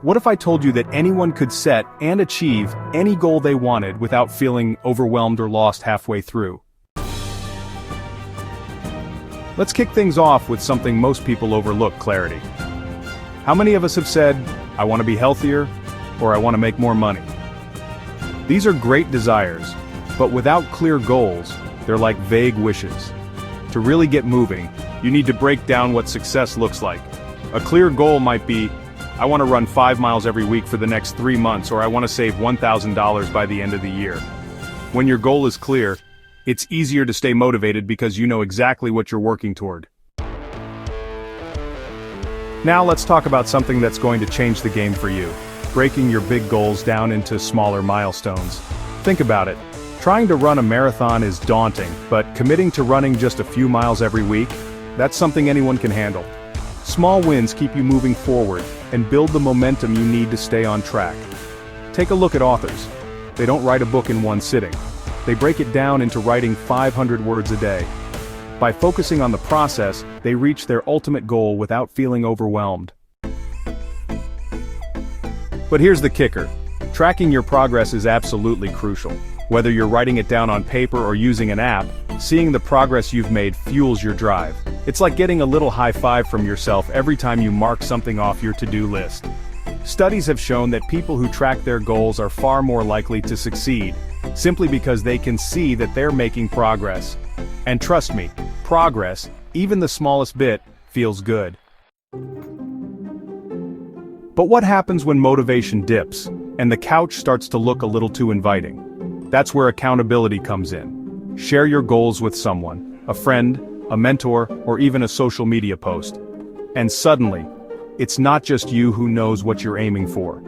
What if I told you that anyone could set and achieve any goal they wanted without feeling overwhelmed or lost halfway through? Let's kick things off with something most people overlook: clarity. How many of us have said, "I want to be healthier," or "I want to make more money"? These are great desires, but without clear goals, they're like vague wishes. To really get moving, you need to break down what success looks like. A clear goal might be, I want to run 5 miles every week for the next 3 months, or I want to save $1,000 by the end of the year. When your goal is clear, it's easier to stay motivated because you know exactly what you're working toward. Now let's talk about something that's going to change the game for you: breaking your big goals down into smaller milestones. Think about it. Trying to run a marathon is daunting, but committing to running just a few miles every week, that's something anyone can handle. Small wins keep you moving forward and build the momentum you need to stay on track. Take a look at authors. They don't write a book in one sitting. They break it down into writing 500 words a day. By focusing on the process, they reach their ultimate goal without feeling overwhelmed. But here's the kicker. Tracking your progress is absolutely crucial. Whether you're writing it down on paper or using an app, seeing the progress you've made fuels your drive. It's like getting a little high five from yourself every time you mark something off your to-do list. Studies have shown that people who track their goals are far more likely to succeed, simply because they can see that they're making progress. And trust me, progress, even the smallest bit, feels good. But what happens when motivation dips, and the couch starts to look a little too inviting? That's where accountability comes in. Share your goals with someone, a friend, a mentor, or even a social media post. And suddenly, it's not just you who knows what you're aiming for.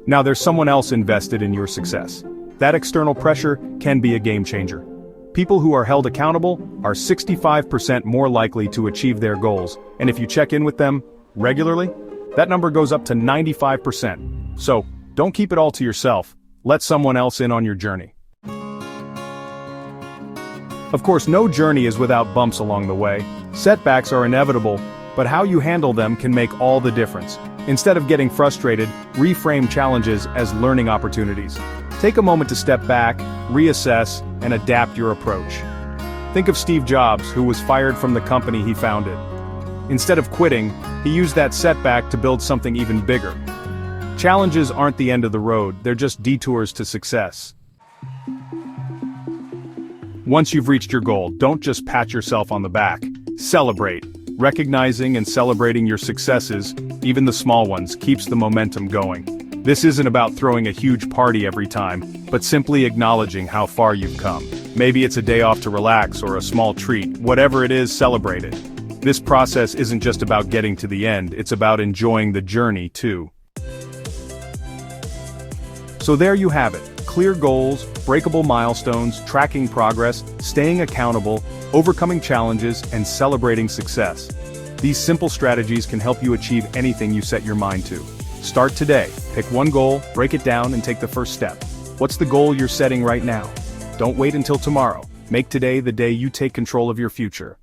Now there's someone else invested in your success. That external pressure can be a game changer. People who are held accountable are 65% more likely to achieve their goals, and if you check in with them regularly, that number goes up to 95%. So, don't keep it all to yourself. Let someone else in on your journey. Of course, no journey is without bumps along the way. Setbacks are inevitable, but how you handle them can make all the difference. Instead of getting frustrated, reframe challenges as learning opportunities. Take a moment to step back, reassess, and adapt your approach. Think of Steve Jobs, who was fired from the company he founded. Instead of quitting, he used that setback to build something even bigger. Challenges aren't the end of the road, they're just detours to success. Once you've reached your goal, don't just pat yourself on the back. Celebrate. Recognizing and celebrating your successes, even the small ones, keeps the momentum going. This isn't about throwing a huge party every time, but simply acknowledging how far you've come. Maybe it's a day off to relax or a small treat. Whatever it is, celebrate it. This process isn't just about getting to the end, it's about enjoying the journey too. So there you have it. Clear goals, breakable milestones, tracking progress, staying accountable, overcoming challenges, and celebrating success. These simple strategies can help you achieve anything you set your mind to. Start today. Pick one goal, break it down, and take the first step. What's the goal you're setting right now? Don't wait until tomorrow. Make today the day you take control of your future.